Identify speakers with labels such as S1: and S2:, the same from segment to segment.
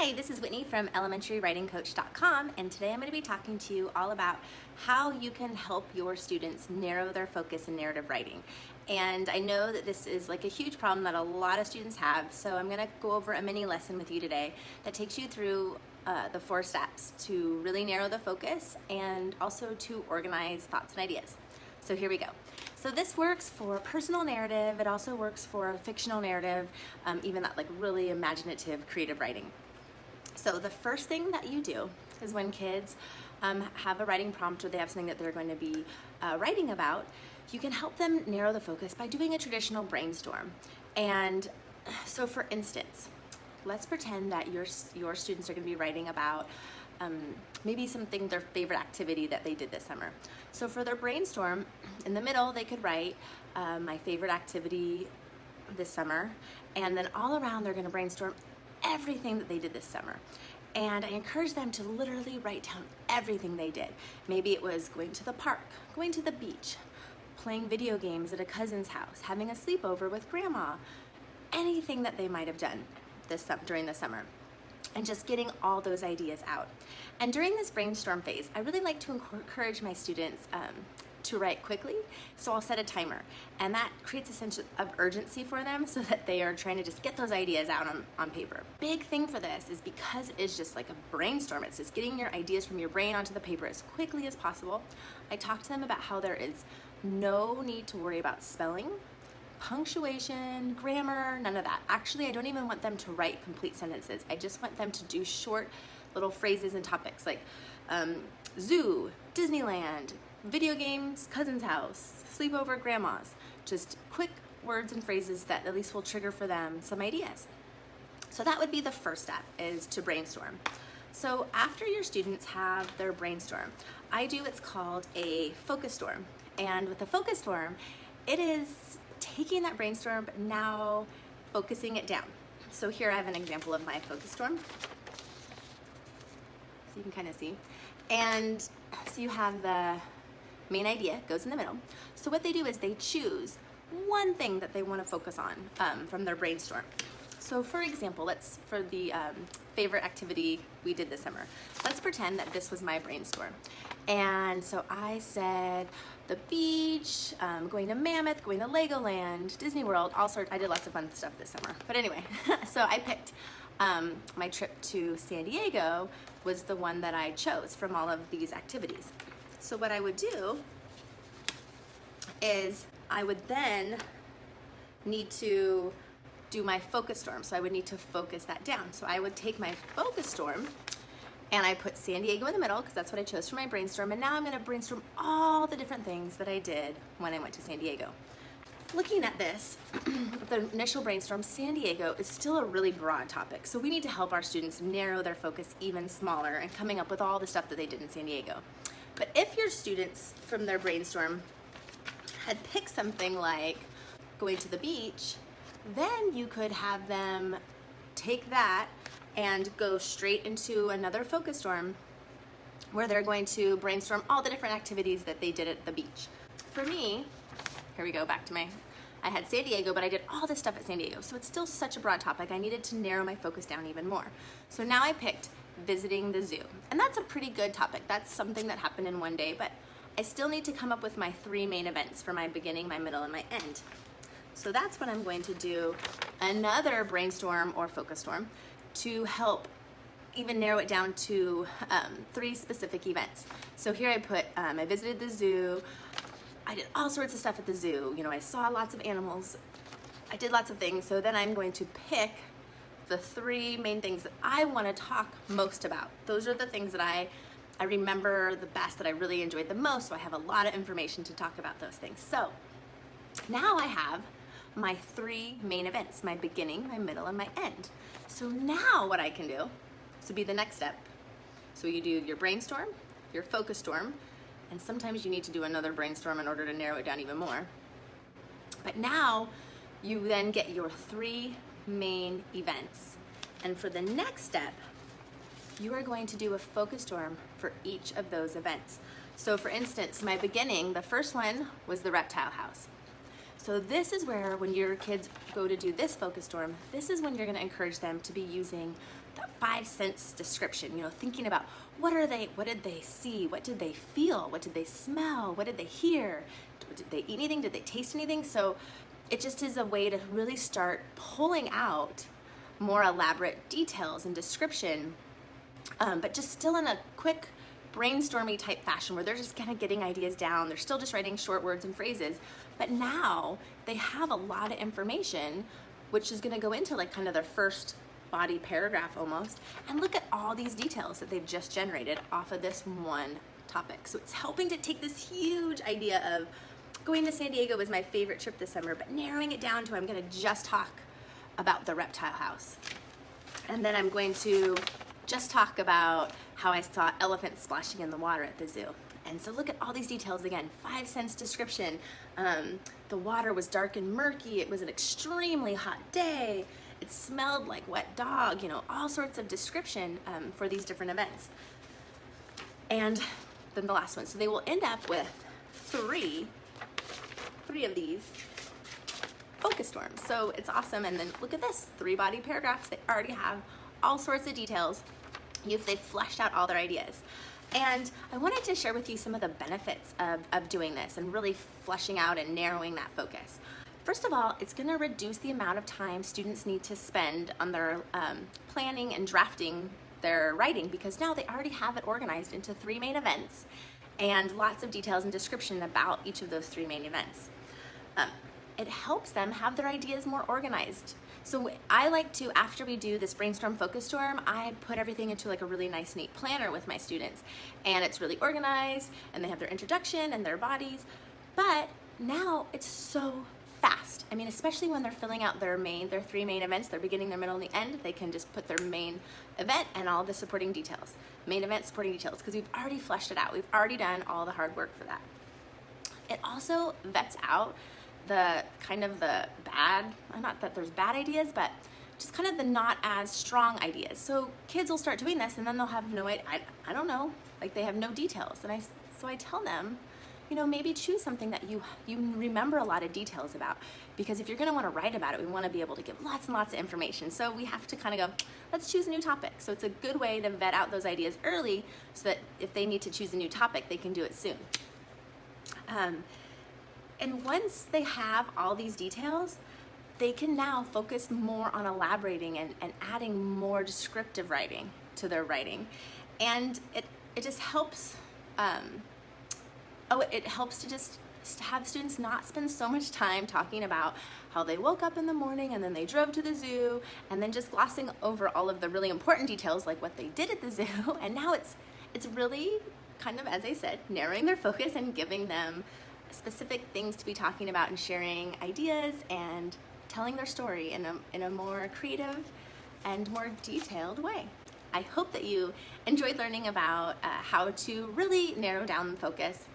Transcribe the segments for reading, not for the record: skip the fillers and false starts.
S1: Hi, this is Whitney from elementaryWritingCoach.com, and today I'm going to be talking to you all about how you can help your students narrow their focus in narrative writing. And I know that this is like a huge problem that a lot of students have, so I'm going to go over a mini lesson with you today that takes you through the 4 steps to really narrow the focus and also to organize thoughts and ideas. So here we go. So this works for personal narrative, it also works for fictional narrative, even that like really imaginative creative writing. So the first thing that you do is when kids have a writing prompt or they have something that they're going to be writing about, you can help them narrow the focus by doing a traditional brainstorm. And so for instance, let's pretend that your students are going to be writing about maybe something, their favorite activity that they did this summer. So for their brainstorm, in the middle they could write my favorite activity this summer, and then all around they're going to brainstorm everything that they did this summer. And I encourage them to literally write down everything they did. Maybe it was going to the park, going to the beach, playing video games at a cousin's house, having a sleepover with grandma, anything that they might have done during the summer, and just getting all those ideas out. And during this brainstorm phase, I really like to encourage my students to write quickly, so I'll set a timer, and that creates a sense of urgency for them so that they are trying to just get those ideas out on paper. Big thing for this is because it's just like a brainstorm, it's just getting your ideas from your brain onto the paper as quickly as possible. I talk to them about how there is no need to worry about spelling, punctuation, grammar, none of that. Actually, I don't even want them to write complete sentences. I just want them to do short little phrases and topics like zoo, Disneyland, video games, cousin's house, sleepover, grandma's. Just quick words and phrases that at least will trigger for them some ideas. So that would be the first step, is to brainstorm. So after your students have their brainstorm, I do what's called a focus storm. And with a focus storm, it is taking that brainstorm, but now focusing it down. So here I have an example of my focus storm. So you can kind of see. And so you have the main idea goes in the middle. So what they do is they choose one thing that they want to focus on from their brainstorm. So for example, for the favorite activity we did this summer, let's pretend that this was my brainstorm. And so I said the beach, going to Mammoth, going to Legoland, Disney World, all sorts. I did lots of fun stuff this summer. But anyway, so I picked my trip to San Diego was the one that I chose from all of these activities. So what I would do is I would then need to do my focus storm. So I would need to focus that down. So I would take my focus storm and I put San Diego in the middle because that's what I chose for my brainstorm. And now I'm going to brainstorm all the different things that I did when I went to San Diego. Looking at this, the initial brainstorm, San Diego is still a really broad topic. So we need to help our students narrow their focus even smaller and coming up with all the stuff that they did in San Diego. But if your students from their brainstorm had picked something like going to the beach, then you could have them take that and go straight into another focus storm where they're going to brainstorm all the different activities that they did at the beach. For me, here we go, back to I had San Diego, but I did all this stuff at San Diego, so it's still such a broad topic. I needed to narrow my focus down even more. So now I picked visiting the zoo, and that's a pretty good topic. That's something that happened in one day, but I still need to come up with my 3 main events for my beginning, my middle, and my end. So that's what I'm going to do, another brainstorm or focus storm to help even narrow it down to 3 specific events. So here I put, I visited the zoo, I did all sorts of stuff at the zoo, you know, I saw lots of animals, I did lots of things, so then I'm going to pick the 3 main things that I want to talk most about. Those are the things that I remember the best, that I really enjoyed the most, so I have a lot of information to talk about those things. So now I have my 3 main events, my beginning, my middle, and my end. So now what I can do, this would be the next step. So you do your brainstorm, your focus storm, and sometimes you need to do another brainstorm in order to narrow it down even more. But now you then get your 3 main events. And for the next step, you are going to do a focus storm for each of those events. So for instance, my beginning, the first one was the reptile house. So this is where, when your kids go to do this focus storm, this is when you're going to encourage them to be using the 5 sense description, thinking about what did they see, what did they feel, what did they smell, what did they hear, did they eat anything, did they taste anything? So it just is a way to really start pulling out more elaborate details and description, but just still in a quick brainstormy type fashion where they're just kind of getting ideas down. They're still just writing short words and phrases, but now they have a lot of information, which is going to go into like kind of their first body paragraph almost. And look at all these details that they've just generated off of this one topic. So it's helping to take this huge idea of going to San Diego was my favorite trip this summer, but narrowing it down to I'm going to just talk about the reptile house. And then I'm going to just talk about how I saw elephants splashing in the water at the zoo. And so look at all these details again. 5 sense description. The water was dark and murky. It was an extremely hot day. It smelled like wet dog. All sorts of description for these different events. And then the last one. So they will end up with three of these focus storms. So it's awesome. And then look at this, 3 body paragraphs. They already have all sorts of details. They've fleshed out all their ideas. And I wanted to share with you some of the benefits of doing this and really fleshing out and narrowing that focus. First of all, it's going to reduce the amount of time students need to spend on their planning and drafting their writing, because now they already have it organized into 3 main events and lots of details and description about each of those 3 main events. It helps them have their ideas more organized. So I like to, after we do this brainstorm focus storm, I put everything into like a really nice, neat planner with my students. And it's really organized, and they have their introduction and their bodies. But now it's so fast. I mean, especially when they're filling out their 3 main events, their beginning, their middle, and the end, they can just put their main event and all the supporting details. Main event, supporting details, because we've already fleshed it out. We've already done all the hard work for that. It also vets out the kind of the bad, not that there's bad ideas, but just kind of the not as strong ideas. So kids will start doing this and then they'll have no idea, I don't know, like they have no details. And so I tell them, maybe choose something that you remember a lot of details about, because if you're going to want to write about it, we want to be able to give lots and lots of information. So we have to kind of go, let's choose a new topic. So it's a good way to vet out those ideas early so that if they need to choose a new topic, they can do it soon. And once they have all these details, they can now focus more on elaborating and adding more descriptive writing to their writing. And it just helps, it helps to just have students not spend so much time talking about how they woke up in the morning and then they drove to the zoo, and then just glossing over all of the really important details like what they did at the zoo. And now it's really kind of, as I said, narrowing their focus and giving them specific things to be talking about and sharing ideas and telling their story in a more creative and more detailed way. I hope that you enjoyed learning about how to really narrow down the focus.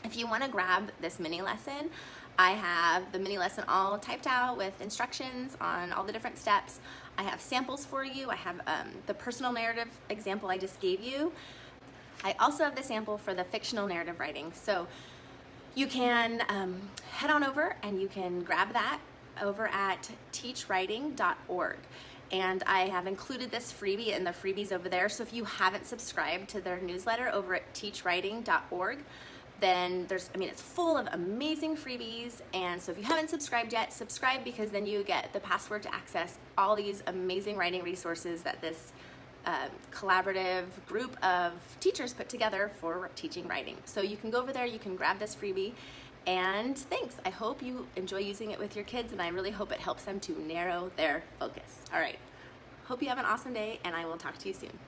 S1: If you want to grab this mini lesson, I have the mini lesson all typed out with instructions on all the different steps. I have samples for you. I have the personal narrative example I just gave you. I also have the sample for the fictional narrative writing. So you can head on over and you can grab that over at teachwriting.org. And I have included this freebie in the freebies over there. So if you haven't subscribed to their newsletter over at teachwriting.org, then it's full of amazing freebies. And so if you haven't subscribed yet, subscribe, because then you get the password to access all these amazing writing resources that this collaborative group of teachers put together for teaching writing. So you can go over there, you can grab this freebie, and thanks. I hope you enjoy using it with your kids, and I really hope it helps them to narrow their focus. All right, hope you have an awesome day, and I will talk to you soon.